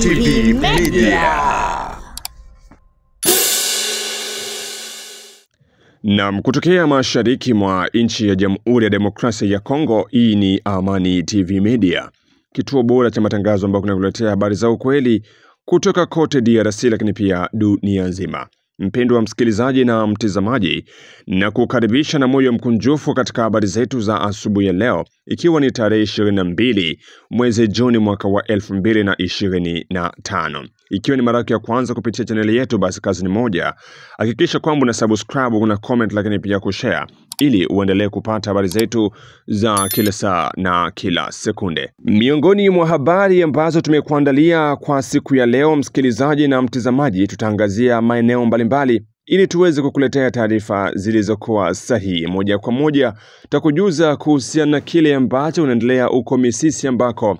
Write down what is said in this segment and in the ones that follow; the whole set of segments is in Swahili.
TV Media. Na kutokea mashariki mwa nchi ya Jamhuri ya Demokrasia ya Kongo, hii ni Amani TV Media, kituo bora cha matangazo ambao kinakuletea habari za ukweli kutoka kote DRC lakini pia dunia nzima. Mpendwa wa msikilizaji na mtazamaji, na kukaribisha na moyo mkunjufu katika habari zetu za asubuhi ya leo, ikiwa ni tarehe 22 mwezi Juni mwaka wa 2025. Ikiwa ni mara ya kwanza kupitia chaneli yetu, basi kazi ni moja: hakikisha kwamba una subscribe, una comment lakini pia kushare, ili uendelee kupata habari zetu za kila saa na kila sekunde. Miongoni mwa habari ambazo tumekuandalia kwa siku ya leo, msikilizaji na mtazamaji, tutaangazia maeneo mbalimbali ili tuweze kukuletea taarifa zilizokuwa sahihi. Moja kwa moja tutakujuza kuhusiana na kile ambacho unaendelea huko Misisi, ambako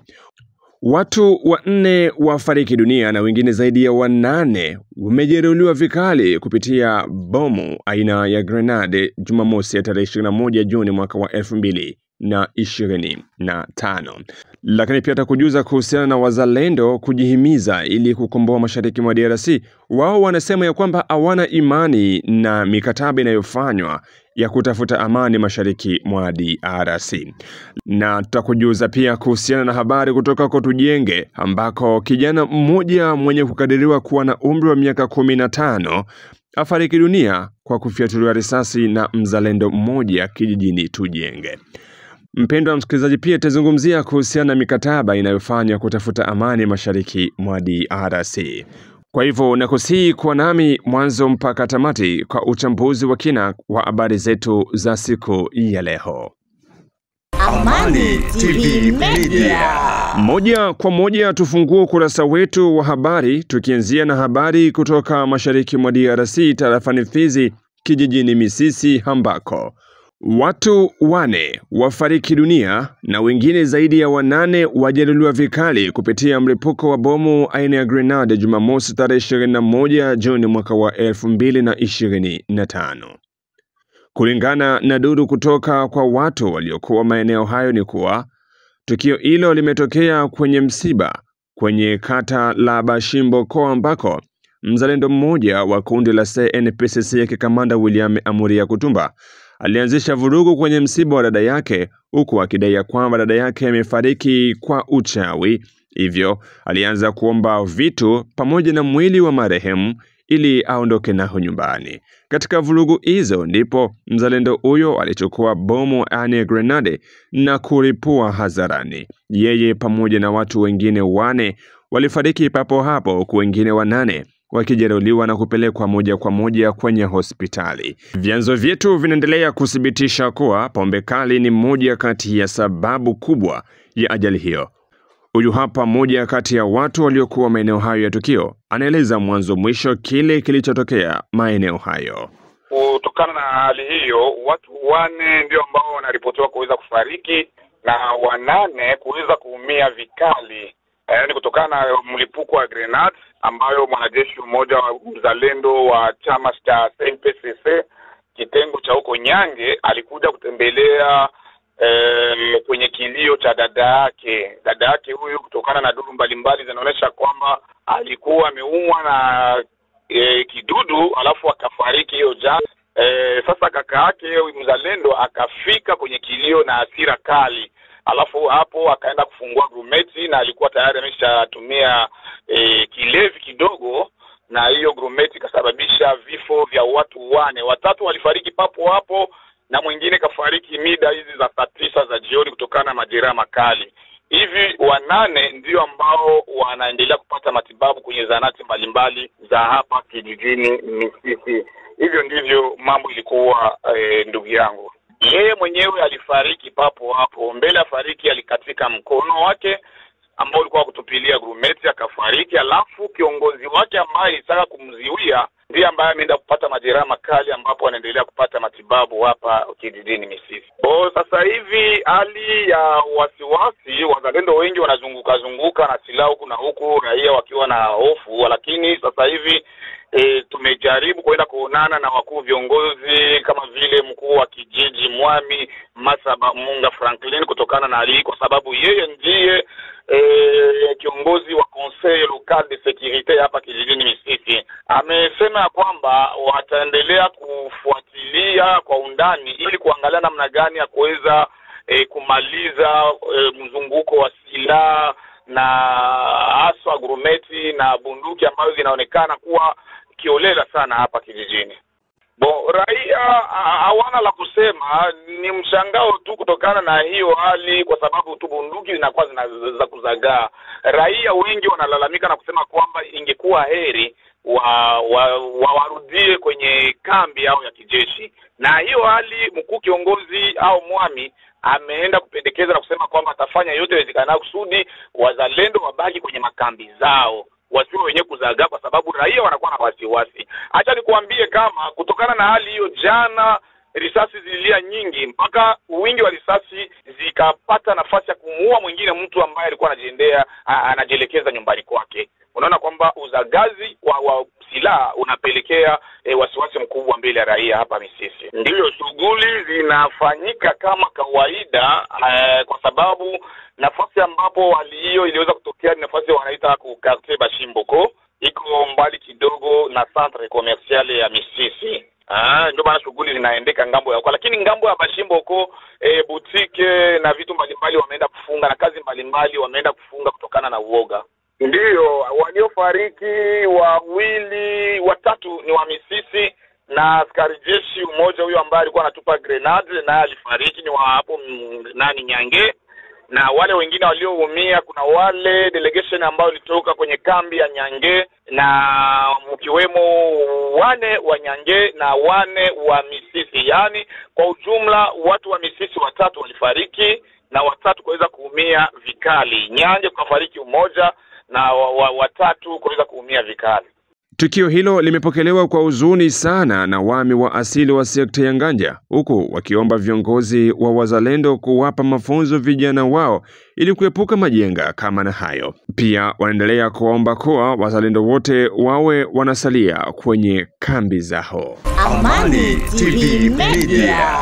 watu 4 wafariki dunia na wengine zaidi ya 8 wamejeruhiwa vikali kupitia bomu aina ya grenade Jumamosi ya tarehe 21 Juni mwaka wa 2025. Lakini pia takujuza kuhusiana na wazalendo kujihimiza ili kukomboa mashariki mwa DRC. Wao wanasema ya kwamba hawana imani na mikataba inayofanywa ya kutafuta amani mashariki mwa DRC. Na tutakujuza pia kuhusiana na habari kutoka kwa Tujenge, ambako kijana mmoja mwenye kukadiriwa kuwa na umri wa miaka 15 afariki dunia kwa kufyatuliwa risasi na mzalendo mmoja kijijini Tujenge. Mpendwa msikilizaji, pia tazungumzia kuhusiana na mikataba inayofanywa kutafuta amani mashariki mwa DRC. Kwa hivyo nakusihi kuwa nami mwanzo mpaka tamati kwa uchambuzi wa kina wa habari zetu za siku ya leo. Amani TV Media. Moja kwa moja tufungue ukurasa wetu wa habari, tukianzia na habari kutoka mashariki mwa DRC, tarafani Fizi, kijijini Misisi, ambako watu 4 wafariki dunia na wengine zaidi ya 8 wajeruhiwa vikali kupitia mlipuko wa bomu aina ya grenade Jumamosi tarehe 21 Juni mwaka wa 2025. Kulingana na duru kutoka kwa watu waliokuwa maeneo hayo ni kuwa tukio hilo limetokea kwenye msiba kwenye kata la Bashimboko, ambako mzalendo mmoja wa kundi la CNPSC ya Kamanda William Amuria Kutumba alianzisha vurugu kwenye msiba wa dada yake, huku akidai kwamba dada yake amefariki kwa uchawi. Hivyo alianza kuomba vitu pamoja na mwili wa marehemu ili aondoke nao nyumbani. Katika vurugu hizo ndipo mzalendo huyo alichukua bomu aina grenade na kulipua hadharani. Yeye pamoja na watu wengine 4 walifariki papo hapo, huku wengine 8 wakijeruhiwa na kupelekwa moja kwa moja kwenye hospitali. Vyanzo vyetu vinaendelea kuthibitisha kuwa pombe kali ni moja kati ya sababu kubwa ya ajali hiyo. Huyu hapa moja kati ya watu waliokuwa maeneo hayo ya tukio, anaeleza mwanzo mwisho kile kilichotokea maeneo hayo. Kutokana na hali hiyo, watu 4 ndio ambao wanaripotiwa kuweza kufariki na 8 kuweza kuumia vikali. Ni kutokana na mlipuko wa grenade ambayo mwanajeshi mmoja wa mzalendo wa chama cha CNPSC kitengo cha huko Nyange alikuja kutembelea kwenye kilio cha dada yake. Dada yake huyu, kutokana na duru mbalimbali zinaonyesha kwamba alikuwa ameumwa na kidudu alafu akafariki hiyo jana. Sasa kaka yake mzalendo akafika kwenye kilio na hasira kali, alafu hapo akaenda kufungua grumeti, na alikuwa tayari ameshatumia kilevi kidogo, na hiyo grumeti ikasababisha vifo vya watu 4. 3 walifariki papo hapo na mwingine kafariki mida hizi za saa 9 za jioni kutokana na majeraha makali. Hivi 8 ndio ambao wanaendelea kupata matibabu kwenye zahanati mbalimbali za hapa kijijini Misisi. Hivyo ndivyo mambo ilikuwa, ndugu yangu. Yeye mwenyewe alifariki papo hapo. Mbele afariki alikatika mkono wake ambao ulikuwa kutupilia grumeti, akafariki. Alafu kiongozi wake ambaye alitaka kumziwia ndiye ambaye ameenda kupata majeraha makali, ambapo anaendelea kupata matibabu hapa kijijini Misisi. Sasa hivi hali ya wasiwasi, wazalendo wengi wanazunguka na silaha huku na huku, raia wakiwa na hofu. Lakini sasa hivi tumejaribu kwenda kuonana na wakuu viongozi kama vile mkuu wa kijiji Mwami Masaba Munga Franklin kutokana na hali, kwa sababu yeye ndiye kiongozi wa Conseil Local de Sécurité hapa kijijini Misisi amesema kwamba wataendelea kufuatilia kwa undani ili kuangalia namna gani ya kuweza kumaliza mzunguko wa silaha na haswa grumeti na bunduki ambazo zinaonekana kuwa kiolela sana hapa kijijini. Raia hawana la kusema, ni mshangao tu kutokana na hiyo hali, kwa sababu tu bunduki zinakuwa za kuzagaa. Raia wengi wanalalamika na kusema kwamba ingekuwa heri warudie kwenye kambi yao ya kijeshi, na hiyo hali mkuu kiongozi au mwami ameenda kupendekeza na kusema kwamba atafanya yote yawezekanayo kusudi wazalendo wabaki kwenye makambi zao, wasiwe wenye kuzagaa, kwa sababu raia wanakuwa na wasiwasi. Acha nikuambie kama kutokana na hali hiyo, jana risasi zililia nyingi mpaka wingi wa risasi zikapata nafasi ya kumuua mwingine mtu ambaye alikuwa anajielekeza nyumbani kwake. Unaona kwamba uzagazi wa silaha unapelekea wasiwasi mkubwa mbele ya raia hapa Misisi. Ndiyo, shughuli zinafanyika kama kawaida, kwa sababu nafasi ambapo hali hiyo iliweza kutokea ni nafasi wanaita ku quartier Bashimboko, iko mbali kidogo na centre commercial ya Misisi. Ndio maana shughuli zinaendeka ngambo ya huko, lakini ngambo ya Bashimboko boutique na vitu mbalimbali wameenda kufunga, na kazi mbalimbali wameenda kufunga kutokana na uoga. Ndiyo, waliofariki watatu ni wa Misisi, na askari jeshi mmoja huyo ambaye alikuwa anatupa grenade na alifariki ni wa hapo Nyange, na wale wengine walioumia kuna wale delegation ambao walitoka kwenye kambi ya Nyange, na mkiwemo 4 wa Nyange na 4 wa Misisi. Yani kwa ujumla watu wa Misisi 3 walifariki na 3 kuweza kuumia vikali. Nyange kufariki mmoja na 3 kuweza kuumia vikali. Tukio hilo limepokelewa kwa huzuni sana na wami wa asili wa sekta ya Nganja, huku wakiomba viongozi wa wazalendo kuwapa mafunzo vijana wao ili kuepuka majenga kama na hayo. Pia wanaendelea kuomba kuwa wazalendo wote wawe wanasalia kwenye kambi zao. Amani TV Media.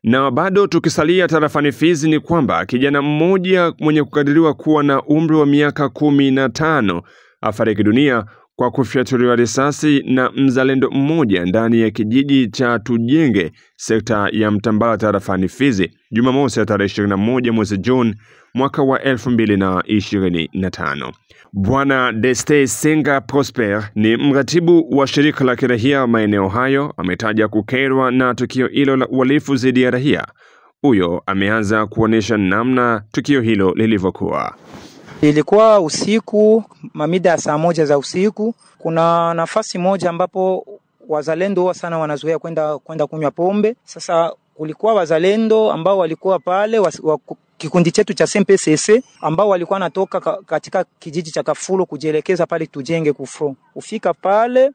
Na bado tukisalia tarafani Fizi ni kwamba kijana mmoja mwenye kukadiriwa kuwa na umri wa miaka 15 afariki dunia kwa kufyatuliwa risasi na mzalendo mmoja ndani ya kijiji cha Tujenge, sekta ya Mtambala tarafani Fizi, Jumamosi ya tarehe 21 mwezi Juni mwaka wa 2025. Bwana Deste Senga Prosper ni mratibu wa shirika la kirahia maeneo hayo, ametaja kukerwa na tukio hilo la uhalifu dhidi ya raia. Huyo ameanza kuonesha namna tukio hilo lilivyokuwa. Ilikuwa usiku, mamida ya saa 1 za usiku. Kuna nafasi moja ambapo wazalendo wa sana wanazoea kwenda kunywa pombe. Sasa kulikuwa wazalendo ambao walikuwa pale kikundi chetu cha SMPCC ambao walikuwa natoka katika kijiji cha Kafulo kujielekeza pale Tujenge kufro. Ufika pale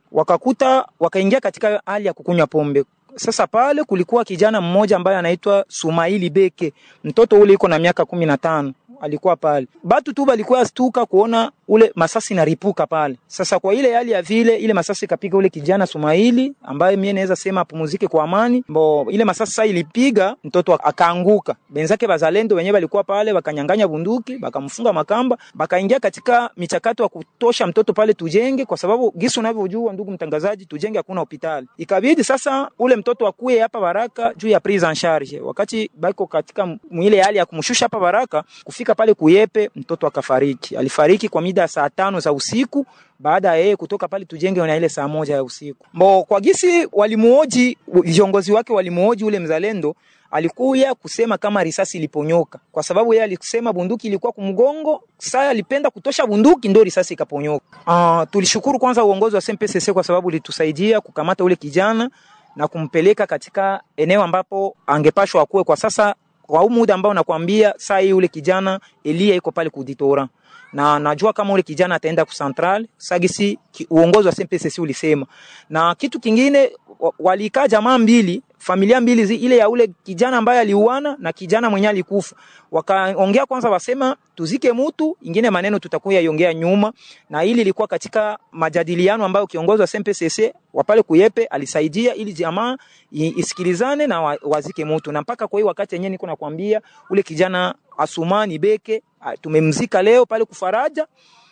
wakaingia katika hali ya kukunywa pombe. Sasa pale kulikuwa kijana mmoja ambaye anaitwa Sumaili Beke. Mtoto ule yuko na miaka 15. Alikuwa pale. Batu tu balikuwa stuka kuona ule masasi naripuka pale. Sasa kwa ile hali ya vile ile masasi kapiga ule kijana Sumaili ambaye mimi naweza sema apumzike kwa amani. Ile masasi sasa ilipiga mtoto akaanguka. Benzake bazalendo wenyewe walikuwa pale wakanyanganya bunduki, bakamfunga makamba, bakaingia katika michakato ya kutosha mtoto pale Tujenge, kwa sababu gisu unavyojua ndugu mtangazaji, Tujenge hakuna hospitali. Ikabidi sasa ule mtoto akue hapa Baraka juu ya prise en charge. Wakati bako katika ile hali ya kumshusha hapa Baraka, kufika pale Kuyepe mtoto akafariki. Alifariki kwa mida saa 5 za usiku baada ya yeye kutoka pale Tujenge na ile saa 1 ya usiku. Kwa gisi walimuoji viongozi wake, walimuoji ule mzalendo, alikuya kusema kama risasi iliponyoka, kwa sababu yeye alisema bunduki ilikuwa kumgongo. Sasa alipenda kutosha bunduki ndio risasi ikaponyoka. Tulishukuru kwanza uongozi wa SMPCC kwa sababu litusaidia kukamata ule kijana na kumpeleka katika eneo ambapo angepashwa akue. Kwa sasa kwa muda ambao nakwambia saa hii ule kijana Elia yuko pale kuditora, na najua kama ule kijana ataenda ku central sagisi uongozi wa SMPCC ulisema. Na kitu kingine walikaa jamaa mbili, familia mbili, ile ya ule kijana ambaye aliuana na kijana mwenye alikufa. Wakaongea kwanza, wasema tuzike mtu, ingine maneno tutakuya iongea nyuma. Na hili ilikuwa katika majadiliano ambayo kiongozi wa SMPCC wapale Kuyepe alisaidia ili jamaa isikilizane na wazike mtu. Na mpaka kwa hiyo wakati yenyewe niko nakwambia ule kijana Asumani Beke tumemzika leo pale Kufaraja.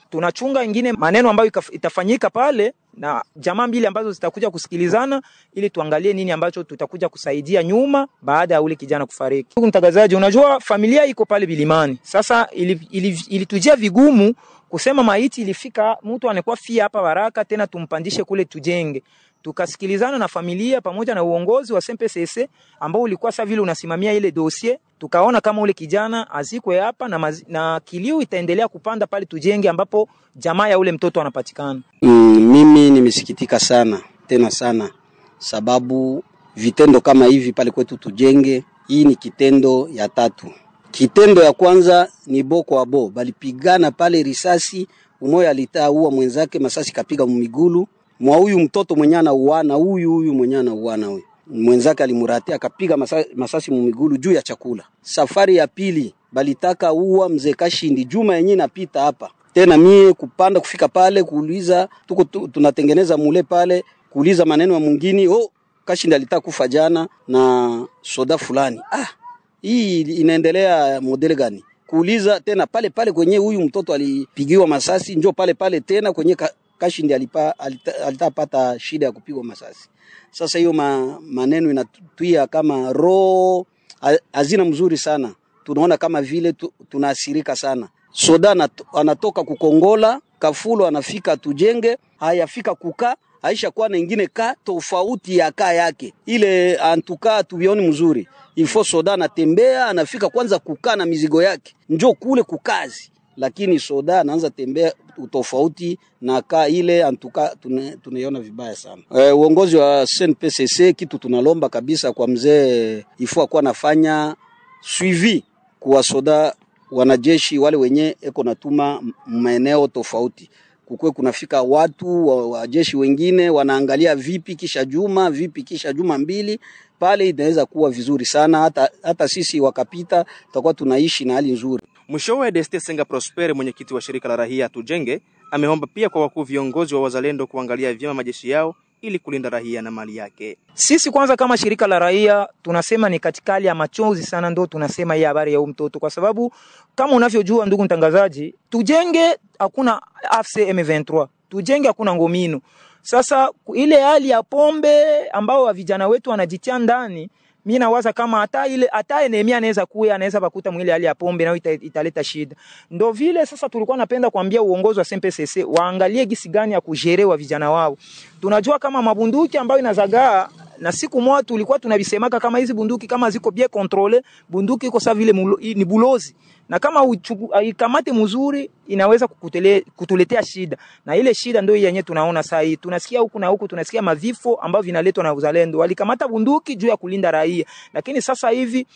Tunachunga ingine maneno ambayo itafanyika pale na jamaa mbili ambazo zitakuja kusikilizana ili tuangalie nini ambacho tutakuja kusaidia nyuma baada ya ule kijana kufariki. Ndugu mtangazaji, unajua familia iko pale Bilimani. Sasa ilitujia vigumu kusema maiti ilifika mtu anakuwa fia hapa Baraka tena tumpandishe kule Tujenge. Tukasikilizana na familia pamoja na uongozi wa SMPCC ambao ulikuwa sasa vile unasimamia ile dossier. Tukaona kama ule kijana azikwe hapa na kilio itaendelea kupanda pale Tujenge ambapo jamaa ya ule mtoto anapatikana. Mimi nimesikitika sana, tena sana, sababu vitendo kama hivi pale kwetu Tujenge, hii ni kitendo ya tatu. Kitendo ya kwanza ni boko abo, balipigana pale risasi, umoja alitaua mwenzake masasi kapiga mumigulu. Mwa huyu mtoto mwenye anauana, huyu mwenye anauana huyu mwenzake alimuratia akapiga masasi mumigulu juu ya chakula. Safari ya pili balitaka uwa mzee Kashindi Juma yenyewe napita hapa. Tena mie kupanda kufika pale kuuliza tunatengeneza mule pale kuuliza maneno ya mwingine, Kashindi alitaka kufa jana na soda fulani. Hii inaendelea model gani? Kuuliza tena pale kwenye huyu mtoto alipigiwa masasi, njoo pale tena kwenye Kashindi alitapata shida ya kupigwa masasi. Sasa hiyo maneno inatuia kama roho hazina mzuri sana. Tunaona kama vile tunaasirika sana. Soda anatoka kukongola, Kafulo anafika Tujenge, hayafika kuka, aisha kuwa na ingine tofauti ya yake. Ile antuka tuvioni mzuri. Ifo soda anatembea, anafika kwanza kukaa na mizigo yake. Njoo kule kukazi. Lakini soda anaanza tembea utofauti na ile antuka tunaiona vibaya sana. Uongozi wa SNPCC kitu tunalomba kabisa kwa mzee ifua kwa nafanya suivi kwa soda wanajeshi wale wenye eko natuma maeneo tofauti. Kukwe kunafika watu wajeshi wengine wanaangalia vipi kisha juma mbili pale inaweza kuwa vizuri sana hata sisi wakapita tutakuwa tunaishi na hali nzuri. Mwishowe Deste Senga Prosper mwenyekiti wa shirika la raia Tujenge ameomba pia kwa wakuu viongozi wa wazalendo kuangalia vyema majeshi yao ili kulinda raia na mali yake. Sisi kwanza kama shirika la raia tunasema ni katika hali ya machozi sana ndo tunasema hii habari ya mtoto kwa sababu kama unavyojua ndugu mtangazaji, Tujenge hakuna AFC M23. Tujenge hakuna ngomino. Sasa ile hali ya pombe ambao vijana wetu wanajitia ndani, mimi nawaza kama hata Nehemia anaweza bakuta mwile hali ya pombe na italeta shida. Ndio vile sasa tulikuwa napenda kuambia uongozi wa SMPCC waangalie gisi gani ya kujerewa vijana wao. Tunajua kama mabunduki ambayo inazagaa na siku moja tulikuwa tunabisemaka kama hizi bunduki kama ziko bien controle, bunduki iko sawa vile ni bulozi. Na kama ikamate mzuri inaweza kutuletea shida. Na ile shida ndio yenyewe tunaona sasa hii. Tunasikia huku na huku tunasikia mavifo ambao vinaletwa na uzalendo. Walikamata bunduki juu ya kulinda raia. Lakini sasa hivi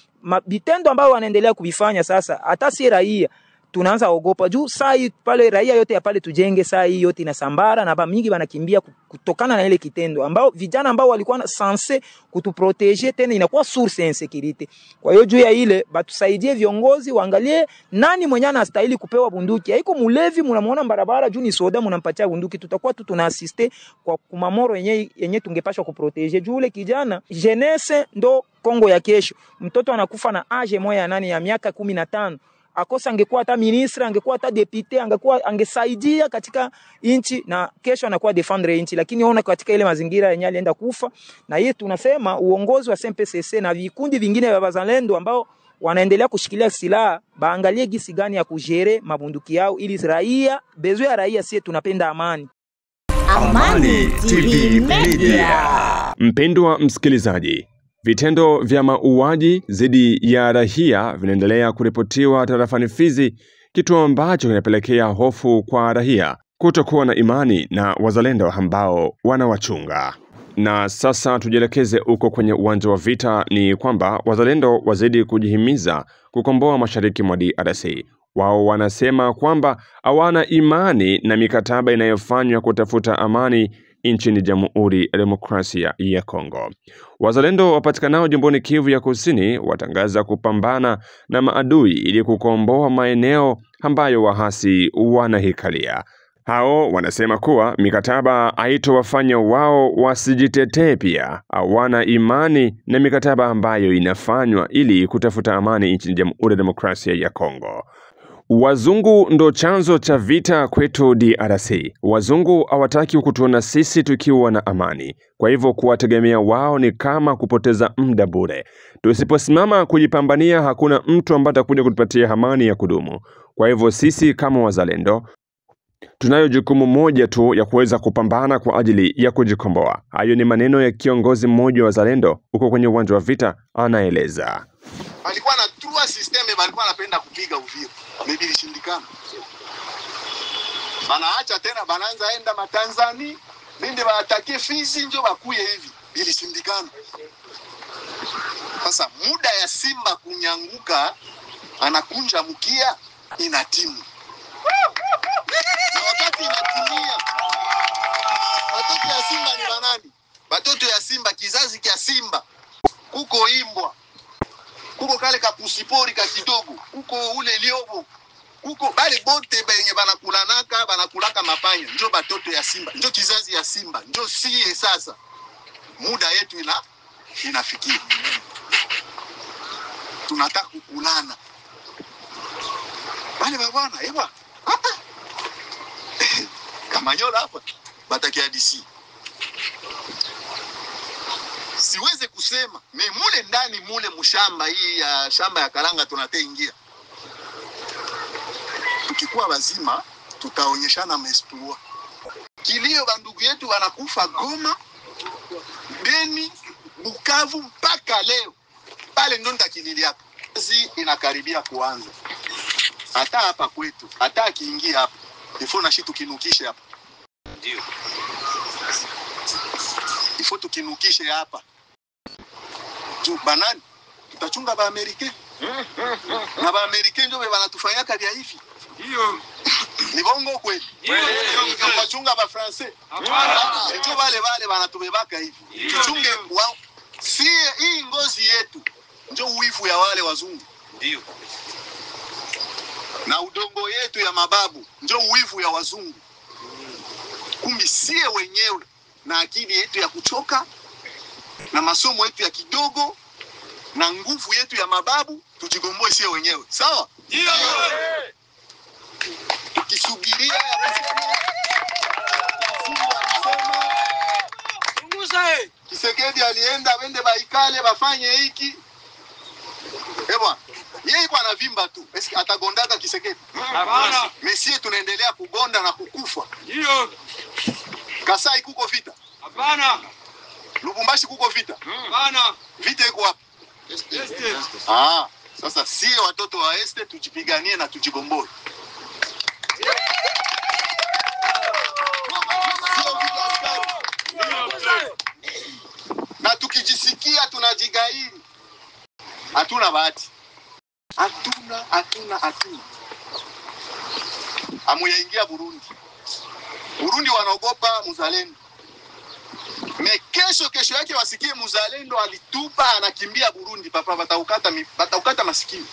vitendo ambao wanaendelea kuvifanya sasa hata si raia tunaanza ogopa juu saa hii pale raia yote ya pale Tujenge saa hii yote inasambara na mingi wanakimbia kutokana na ile kitendo ambao vijana ambao walikuwa sanse kutuproteger tena inakuwa source ya insecurity. Kwa hiyo juu ya ile batusaidie viongozi waangalie nani mwenye anastahili kupewa bunduki. Haiko mulevi mnamuona barabara juu ni soda mnampatia bunduki, tutakuwa tu tunaassiste kwa kumamoro yenye tungepashwa kuproteger juu ile kijana jeunesse ndo Kongo ya kesho. Mtoto anakufa na age moja nani ya miaka 15. Akosa angekuwa hata ministra, angekuwa hata deputy, angesaidia katika inchi na kesho anakuwa defendre inchi, lakini ona katika ile mazingira yenye alienda kufa. Na hii tunasema uongozi wa SMPCC na vikundi vingine vya wazalendo ambao wanaendelea kushikilia silaha baangalie gisi gani ya kujere mabunduki yao ili raia bezo ya raia sie tunapenda amani. Amani TV Media. Mpendwa msikilizaji, vitendo vya mauaji dhidi ya raia vinaendelea kuripotiwa tarafani Fizi, kitu ambacho kinapelekea hofu kwa raia kutokuwa na imani na wazalendo ambao wanawachunga. Na sasa tujielekeze huko kwenye uwanja wa vita. Ni kwamba wazalendo wazidi kujihimiza kukomboa mashariki mwa DRC. Wao wanasema kwamba hawana imani na mikataba inayofanywa kutafuta amani nchini Jamhuri ya Demokrasia ya Kongo. Wazalendo wapatikanao jimboni Kivu ya Kusini watangaza kupambana na maadui ili kukomboa maeneo ambayo wahasi wanahikalia. Hao wanasema kuwa mikataba haitowafanya wao wasijitetee, pia hawana imani na mikataba ambayo inafanywa ili kutafuta amani nchini Jamhuri ya Demokrasia ya Kongo. Wazungu ndo chanzo cha vita kwetu DRC. Wazungu hawataki kutuona sisi tukiwa na amani. Kwa hivyo kuwategemea wao ni kama kupoteza muda bure. Tusiposimama kujipambania, hakuna mtu ambaye atakuja kutupatia amani ya kudumu. Kwa hivyo sisi kama wazalendo tunayo jukumu moja tu ya kuweza kupambana kwa ajili ya kujikomboa. Hayo ni maneno ya kiongozi mmoja wa wazalendo huko kwenye uwanja wa vita, anaeleza. Alikuwa na trua system, alikuwa anapenda kupiga Uvira. Maybe ilishindikana. Banaacha tena bananza enda matanzani, bende baatake Fizi njo bakuye hivi. Ilishindikana. Sasa muda ya simba kunyanguka, anakunja mkia, inatimu. Na wakati inatimia, watoto ya simba ni banani? Watoto ya simba, kizazi kia simba. Kuko imbwa, kuko kale kapusipori kakidogo, kuko ule liobo, kuko bale bote benye banakulaka mapanya. Njo batoto ya simba, njo kizazi ya simba, njo siye sasa. Muda yetu inafikia. Tunataka kukulana. Bale babwana, ewa, hapa. Kamanyola hapa, batakia DC. Siweze kusema, mule ndani mule mshamba hii ya shamba ya karanga tunateingia. Tukikuwa wazima, tutaonyeshana mestua. Kilio bandugu yetu wanakufa Goma, Beni, Bukavu mpaka leo. Pale ndo nitakilili hapa. Kazi inakaribia kuanza. Hata hapa kwetu, hata akiingia hapa, ifo na shitu kinukishe hapa. Ndio. Ifo tukinukishe hapa. Tu banani, tutachunga ba Amerika. Na ba Amerika ndio wanatufanyaka vya hivi. Ndio. Ni bongo kweli. Ndio. Tunachunga ba Francais. Hapana. Ndio wale wanatubebaka hivi. Tuchunge wao. Si hii ngozi yetu ndio uivu ya wale wazungu. Ndio. Na udongo yetu ya mababu ndio uivu ya wazungu. Kumbi sie wenyewe na akili yetu ya kuchoka na masomo yetu ya kidogo na nguvu yetu ya mababu tujigomboe sie wenyewe. Sawa? Ndio. Tukisubiria ya kusema Kisekedi alienda wende baikale bafanye hiki. Ewa, yeye kwa anavimba tu. Eski atagondaka Kisekedi? Hapana. Mesie tunaendelea kugonda na kukufa. Ndio. Kasai kuko vita? Hapana. Lubumbashi kuko vita? Hapana. Vita iko wapi? Este. Sasa sie watoto wa Este tujipiganie na tujigomboe. Na tukijisikia tunajigairi, hatuna bahati. Hatuna. Amuyaingia Burundi. Burundi wanaogopa muzalendo. Kesho yake wasikie muzalendo alitupa anakimbia Burundi, papa bataukata masikio.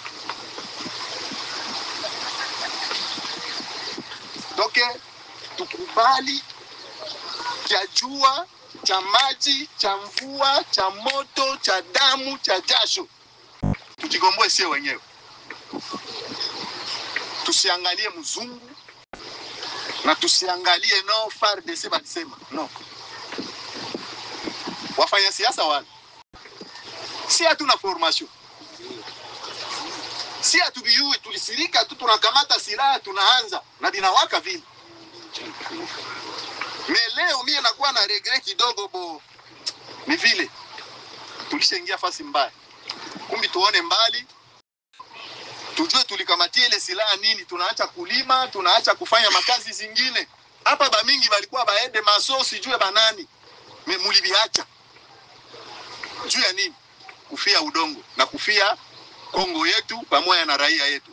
Doke tukubali cha jua, cha maji, cha mvua, cha moto, cha damu, cha jasho. Tujigomboe sie wenyewe. Tusiangalie mzungu na tusiangalie no FARDC balisema. No. Wafanya siasa wale. Si hatuna formation. Si hatubiyui tulisirika tu tunakamata silaha tunaanza na binawaka vile. Leo mimi nakuwa na regret kidogo bo. Ni vile tulishaingia fasi mbaya. Kumbi tuone mbali. Tujue tulikamatia ile silaha nini, tunaacha kulima, tunaacha kufanya makazi zingine. Hapa ba mingi walikuwa baende masosi jue banani. Mulibiacha. Juu ya nini? Kufia udongo na kufia Kongo yetu pamoja na raia yetu.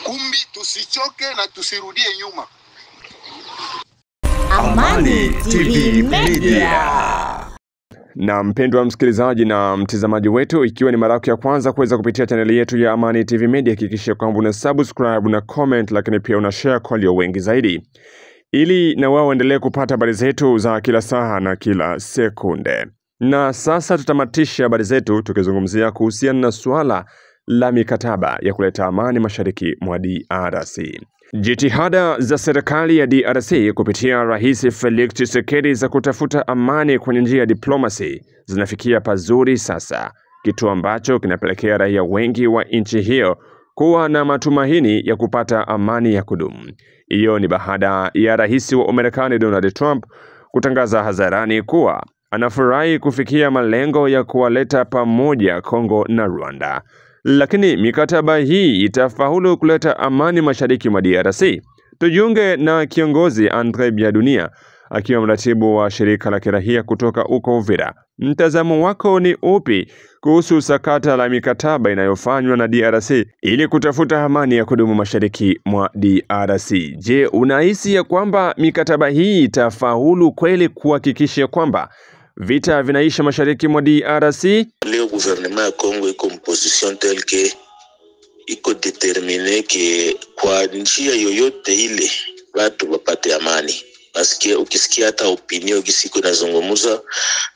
Kumbi tusichoke na tusirudie nyuma. Amani TV Media. Na mpendwa msikilizaji na mtazamaji wetu, ikiwa ni mara yako ya kwanza kuweza kupitia chaneli yetu ya Amani TV Media, hakikisha kwamba una subscribe na comment, lakini pia una share kwa walio wengi zaidi, ili na wao endelee kupata habari zetu za kila saa na kila sekunde. Na sasa tutamatisha habari zetu tukizungumzia kuhusiana na suala la mikataba ya kuleta amani mashariki mwa DRC. Jitihada za serikali ya DRC kupitia Rais Felix Tshisekedi za kutafuta amani kwenye njia ya diplomasi zinafikia pazuri sasa, kitu ambacho kinapelekea raia wengi wa nchi hiyo kuwa na matumaini ya kupata amani ya kudumu. Hiyo ni baada ya rais wa Marekani Donald Trump kutangaza hadharani kuwa anafurahi kufikia malengo ya kuwaleta pamoja Kongo na Rwanda. Lakini mikataba hii itafaulu kuleta amani mashariki mwa DRC? Tujiunge na kiongozi Andre Biadunia, akiwa mratibu wa shirika la kirahia kutoka uko Uvira. Mtazamo wako ni upi kuhusu sakata la mikataba inayofanywa na DRC ili kutafuta amani ya kudumu mashariki mwa DRC? Je, unahisi ya kwamba mikataba hii itafaulu kweli kuhakikisha kwamba vita vinaisha mashariki mwa DRC? Leo gouvernement ya Kongo iko position tel que iko determine ke kwa njia yoyote ile watu wapate amani. Paske ukisikia hata opinion kisiko inazungumza,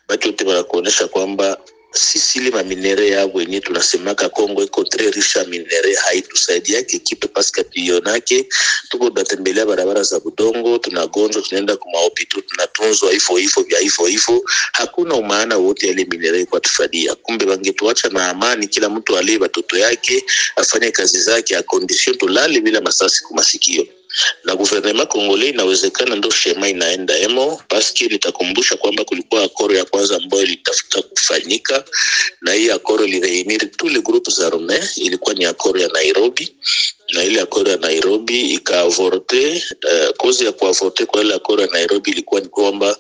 watu wote wanakuonesha kwamba sisi ile maminere yao wenyewe tunasemaka Kongo iko très riche minere, haitusaidia kitu paske tuyonake tuko tunatembelea barabara za budongo, tunagonjwa, tunaenda kwa hospitali, tunatunzwa hivyo, hakuna umaana wote ile minere kwa tufadia. Kumbe wangetuacha na amani, kila mtu alie watoto yake, afanye kazi zake, a condition tulale bila masasi kumasikio. Na gouvernement congolais inawezekana ndo shema inaenda paske litakumbusha kwamba kulikuwa akoro ya kwanza ambayo ilitafuta kufanyika, na hii akoro ilireunir tous les groupes armés, ilikuwa ni akoro ya Nairobi, na ile akoro ya Nairobi ikaavorte. Kozi ya kuavorte kwa ile akoro ya Nairobi ilikuwa ni kwamba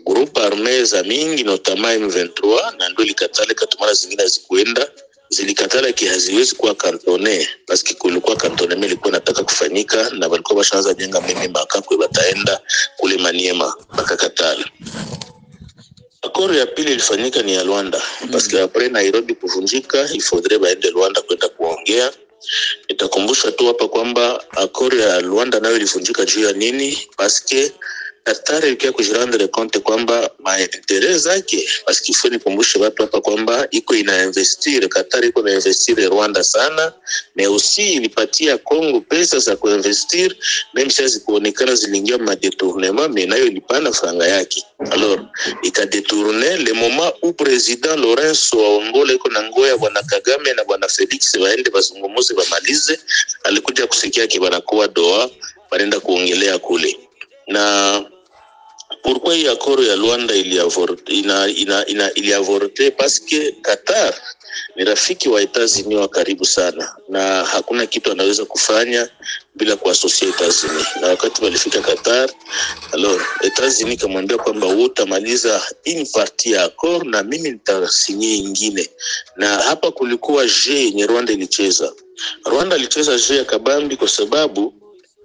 groupe armés za mingi notamment M23 na ndo likatale katumana zingine zikuenda zilikatala ki haziwezi kuwa kantone paski kulikuwa kantone ilikuwa nataka kufanyika, na walikuwa washaanza jenga mimi makakwe bataenda kule Maniema bakakatala. Akoro ya pili ilifanyika ni ya Rwanda paski après Nairobi kuvunjika ifodre baende Rwanda kwenda kuongea. Itakumbusha tu hapa kwamba akoro ya Rwanda nayo ilivunjika juu ya nini? Paske Qatar ilikuwa kujirendre compte kwamba maendeleo zake, paski funi kumbushe watu hapa kwamba iko inainvestir, Qatar iko inainvestir Rwanda sana, na aussi ilipatia Kongo pesa za kuinvestir, même si kuonekana zilingia madetournement, mais nayo ilipana franga yake. Alors ikadetourner le moment où président Lorenzo wa Angola iko na ngoya bwana Kagame na bwana Felix waende bazungumuze bamalize, alikuja kusikia kibanakuwa doa barenda kuongelea kule. Na pourquoi hii akoro ya Rwanda iliavorte paske Qatar ni rafiki wa Etats-Unis wa karibu sana, na hakuna kitu anaweza kufanya bila kuasosia Etats-Unis. Na wakati walifika Qatar, alors Etats-Unis kamwambia kwamba utamaliza ini parti ya akoro na mimi nitasinye ingine. Na hapa kulikuwa yenye Rwanda ilicheza. Rwanda ilicheza ya kabambi kwa sababu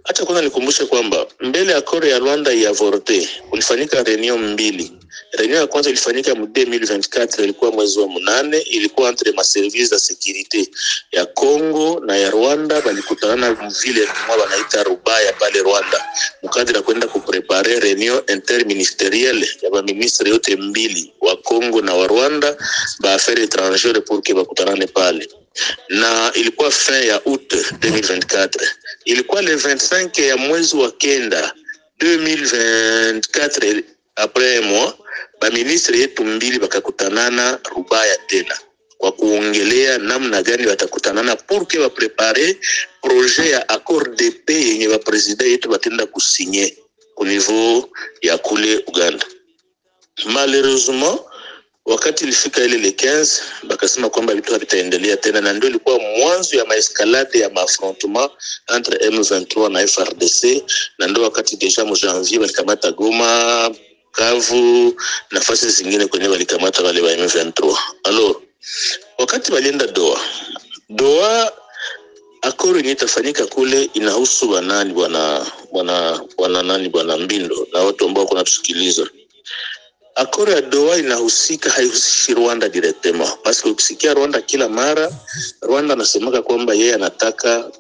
acha kwanza nikumbushe kwamba mbele ya akoro ya Rwanda ya avorte kulifanyika reunion mbili. Reunion ya kwanza ilifanyika mu 2024, ilikuwa mwezi wa 8, ilikuwa entre ma service de sécurité ya Kongo na ya Rwanda, balikutana vile mwa wanaita Rubaya pale Rwanda, mkadira kwenda kuprepare reunion interministérielle ya ministre yote mbili wa Kongo na wa Rwanda ba affaires étrangères pour que bakutanane pale. Na ilikuwa fin ya août 2024, ilikuwa le 25 ya mwezi wa kenda 2024, après moi ba ministre yetu mbili bakakutanana Rubaya tena kwa kuongelea namna gani watakutanana pour que ba préparer projet ya accord de paix yenye ba president yetu batenda kusigner au niveau ya kule Uganda. Malheureusement wakati ilifika ile le 15 bakasema kwamba vitu havitaendelea tena, na ndio ilikuwa mwanzo ya maescalade ya affrontement entre M23 na FARDC, na ndio wakati deja mu janvier walikamata Goma, Kavu, nafasi zingine kwenye walikamata wale wa M23. Alors wakati walienda Doha akoro yenye itafanyika kule inahusu wanani bwana Mbindo na watu ambao kuna tusikiliza. Akoro ya Doha inahusika, haihusishi Rwanda directement. Basi ukisikia Rwanda kila mara, Rwanda anasemaka kwamba yeye anataka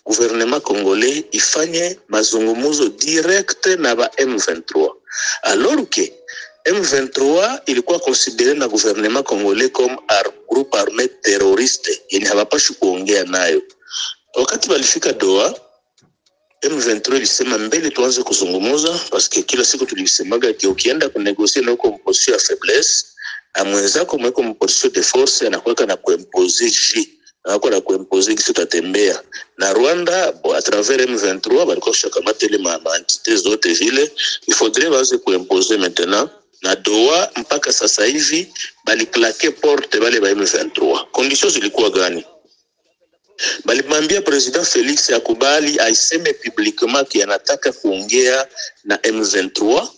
gouvernement congolais ifanye mazungumzo direct na ba M23. Alors que M23 ilikuwa considéré na gouvernement congolais comme groupe armé terroriste yenye hawapashi kuongea nayo. Wakati walifika Doha, M23 ilisema mbele tuanze kuzungumza, parce que kila siku tulisemaga ukienda kunegocier na uko position ya faiblesse, amwenzako mweko position de force anakuwa na kuimposer anakuwa na kuimposer kisi tutatembea. Na Rwanda à travers M23 balikuwa shakamata ile entité zote zile, il faudrait waanze kuimposer maintenant. Na Doha mpaka sasa hivi bali claquer porte bale ba M23. Conditions zilikuwa gani? Balimwambia President Felix akubali aiseme publiquement ki anataka kuongea na M23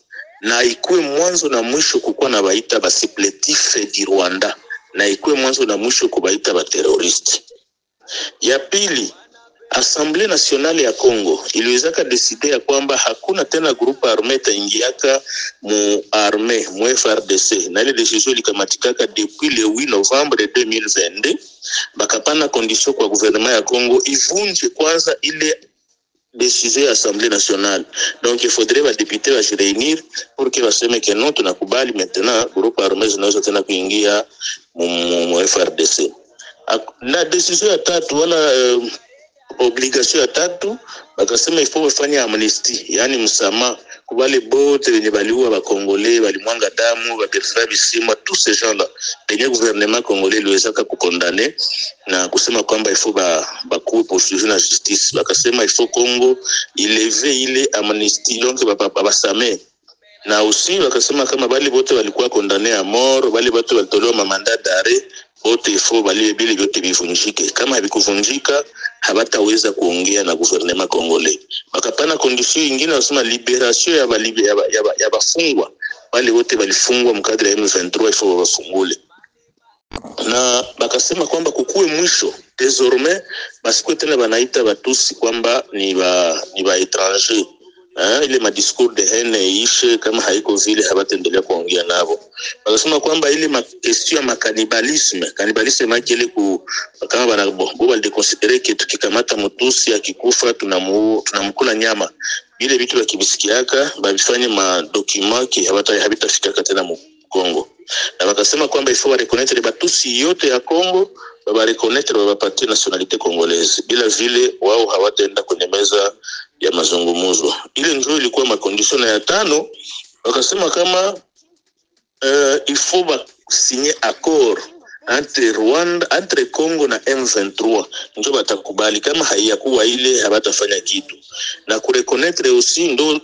na ikuwe mwanzo na mwisho kukuwa na baita ba supplétif di Rwanda, na ikuwe mwanzo na mwisho kubaita ba terroriste. Ya pili, Assemblée nationale ya Congo iliweza kadeside ya kwamba hakuna tena groupe armé taingiaka mu armée mu FRDC, na ile decision likamatikaka depuis le 8 novembre 2022. Bakapana condition kwa gouvernement ya Congo ivunje kwanza ile décision ya Assemblée nationale. Donc il faudrait ba députés va se réunir pour que baseme que non tunakubali maintenant groupe armé zinaweza tena kuingia mu FRDC. Na decision ya tatu wala obligation ya tatu bakasema ifo wafanya amnesty, yani msamaha kwa wale bote wenye baliua ba Congolais, balimwanga damu, babersa bisima, tous ces gens là. Le gouvernement congolais liweza kukondane na kusema kwamba ifo bakuwe poursuivi na justice. Bakasema ifo Congo ileve ile amnesty, donc basame. Na aussi bakasema kama bali bote walikuwa condamné à mort, bali bote walitolewa mandat d'arrêt, bote ifo bali bili yote bivunjike. Kama havikuvunjika habataweza kuongea na gouvernement congolais. Bakapana condition nyingine wasema liberation ya bafungwa. Wale wote walifungwa mkadri ya M23 ifo wafungule. Na bakasema kwamba kukuwe mwisho désormais basikuwe tena banaita batusi kwamba ni ba étranger. Ile madiscours de haine ishe, kama haiko vile habatendelea kuongea nabo. Bakasema kwamba ile question ya cannibalisme makele kama bana bo de considérer que tukikamata mtusi akikufa tunamkula nyama. Ile vitu vya kibisikiaka babifanye ma document ki habitafika tena mu Congo. Na bakasema kwamba ifo reconnaître batusi yote ya Congo, baba reconnaître bapatie nationalité congolaise. Bila vile wao hawataenda kwenye meza ya mazungumzo. Ile ndio ilikuwa makondisyon ya tano. Wakasema kama ifo ba signer accord entre Congo na M23, ndio batakubali. Kama haiyakuwa ile habatafanya kitu. Na kureconnaître aussi ndo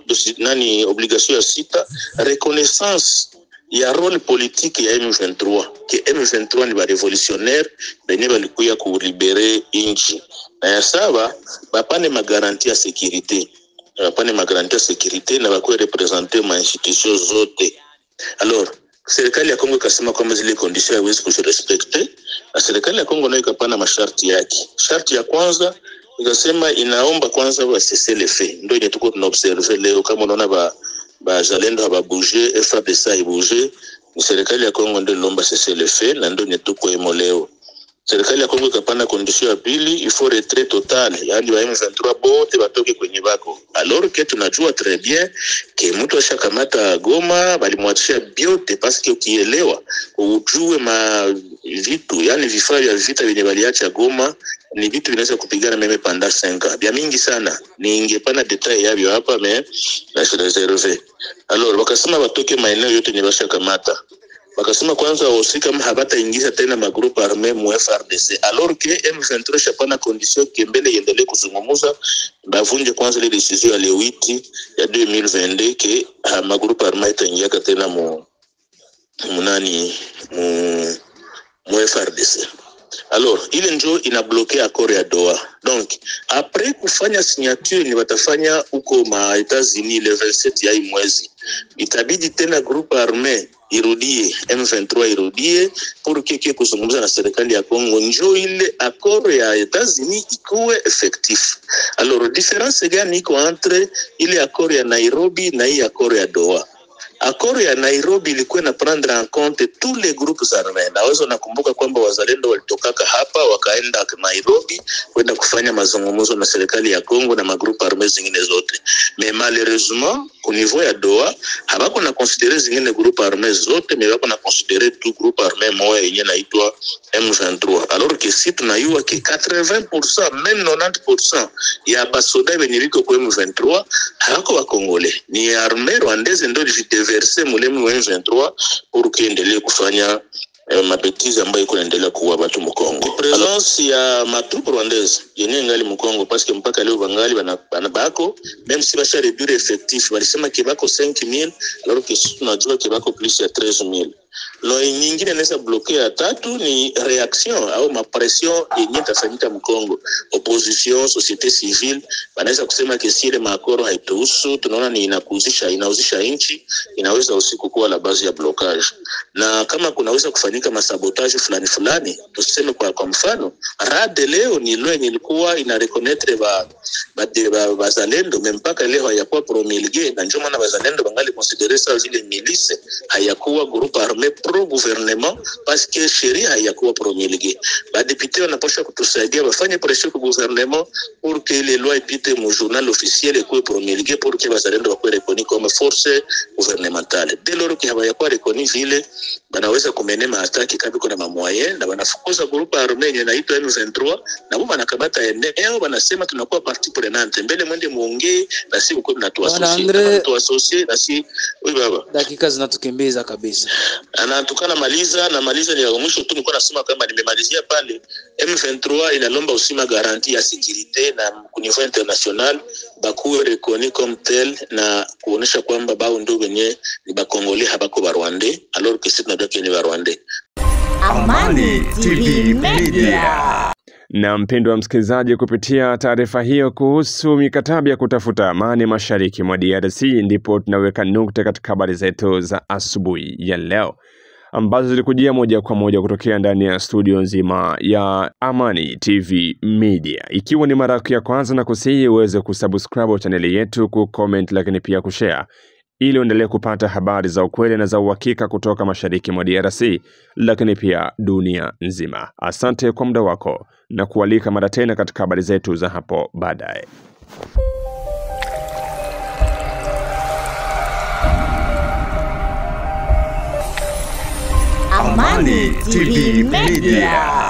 obligation ya sita, reconnaissance ya role politique ya M23, que M23 ni ba révolutionnaire benye balikuya ku libérer inchi. Na ya saba bapane magaranti ya sécurité, na bakuwe représenter ma institution zote. Alors serikali ya Kongo kasema kwamba zile conditions haiwezi kushirespecte, na serikali ya Kongo nayo ikapana masharti yake. Sharti ya kwanza ikasema inaomba kwanza wa cesser les faits. Ndio ile tuko tunaobserve leo, kama unaona ba zalendo hababouger, FARDC ibouger, ni serikali ya Kongo ndio ilomba cesser les faits, na ndio tuko emoleo. Serikali ya Kongo ikapana condition ya pili, il faut retrait total, yani wa M23 bote batoke kwenye bako. Alors que tunajua très bien que mtu ashakamata Goma balimwachia biote, parce que ukielewa ujue vitu, yani vifaa vya vita vyenye baliacha Goma ni vitu vinaweza kupigana meme panda 5 bia mingi sana. Ningepana detail yavyo hapa mais na reserve. Alors wakasema batoke maeneo yote ni bashakamata. Bakasema kwanza wasika habata ingiza tena magrupu armé mu FRDC. Alors que M23 chapana condition kembele yendele kuzungumuza, bavunje kwanza ile decision ya le 8 ya 2022 ke magrupu armé itaingia tena mu FRDC. Alors ile njo ina bloquer accord ya Doha. Donc après kufanya signature ni watafanya huko ma Etats-Unis le 27 ya hii mwezi, itabidi tena groupe armé irudie, M23 irudie pour que kuzungumza na serikali ya Kongo njo ile accord ya Etats-Unis ikuwe effectif. Alors différence gani iko entre ile accord ya Nairobi na hii accord ya Doha? Accord ya Nairobi ilikuwa na prendre en compte tous les groupes armés. Naweza nakumbuka kwamba wazalendo walitokaka hapa wakaenda Nairobi kwenda kufanya mazungumzo na serikali ya Kongo na magrupu armés zingine zote. Mais malheureusement au niveau ya Doha habako na considérer zingine groupe armés zote, mais bako na considérer tout groupe armé moja yenye naitwa M23. Alors que si tunayua que 80% même 90% ya basoda wenye biko kwa M23 hako wa Kongole, ni armée rwandaise ndio verse mulemu wa M23 pour kiendelee kufanya mabetizi ambayo iko naendelea kuwa watu Mkongo. Presence ya matrupu rwandaise yenye ngali Mkongo parce que mpaka leo bangali banabako même si basha réduire effectif walisema kibako 5000 alors que tunajua kibako plus ya 13000. Lo nyingine inaweza bloquer ya tatu ni reaction au mapression yenye tafanyika Mkongo. Opposition, société civile wanaweza kusema kesi ile makoro haituhusu, tunaona ni inauzisha nchi, inaweza usiku kuwa la base ya blocage. Na kama kunaweza kufanyika masabotage fulani tuseme kwa mfano rade leo ni leo ilikuwa ina reconnaître bazalendo mpaka leo hayakuwa promulgué, na ndio maana bazalendo bangali considérer ça zile milice hayakuwa groupe armé pro gouvernement parce que sheria hayakuwa promulgué. Ba député wanapaswa kutusaidia wafanye pression kwa gouvernement pour que les lois ipite mu journal officiel ikuwe promulgué pour que bazalendo wakuwe reconnus comme force gouvernementale. Dès lors que hayakuwa reconnus vile banaweza kumene maataki kabiko na mamoyen na wanafukuza groupe armé yenye inaitwa M23 na wao wanakamata eneo wanasema tunakuwa partie prenante mbele mwende muongee na si uko tuassocier na si baba dakika zinatukimbiza kabisa. Anatukana maliza ni ya mwisho tu nilikuwa nasema kama nimemalizia pale. M23 inalomba usima garantie ya sécurité na ku niveau international bakuwe reconnu comme tel na kuonesha kwamba bao ndio wenye ni bakongolais habako ba Rwanda alors que c'est ndio ni ba Rwanda. Amani TV Media. Na mpendwa wa msikilizaji, kupitia taarifa hiyo kuhusu mikataba ya kutafuta amani mashariki mwa DRC, ndipo tunaweka nukta katika habari zetu za asubuhi ya leo ambazo zilikujia moja kwa moja kutokea ndani ya studio nzima ya Amani TV Media. Ikiwa ni mara yako ya kwanza, na kusihi uweze kusubscribe channel yetu, kucomment, lakini pia kushare ili uendelee kupata habari za ukweli na za uhakika kutoka mashariki mwa DRC, lakini pia dunia nzima. Asante kwa muda wako na kualika mara tena katika habari zetu za hapo baadaye. Amani TV Media.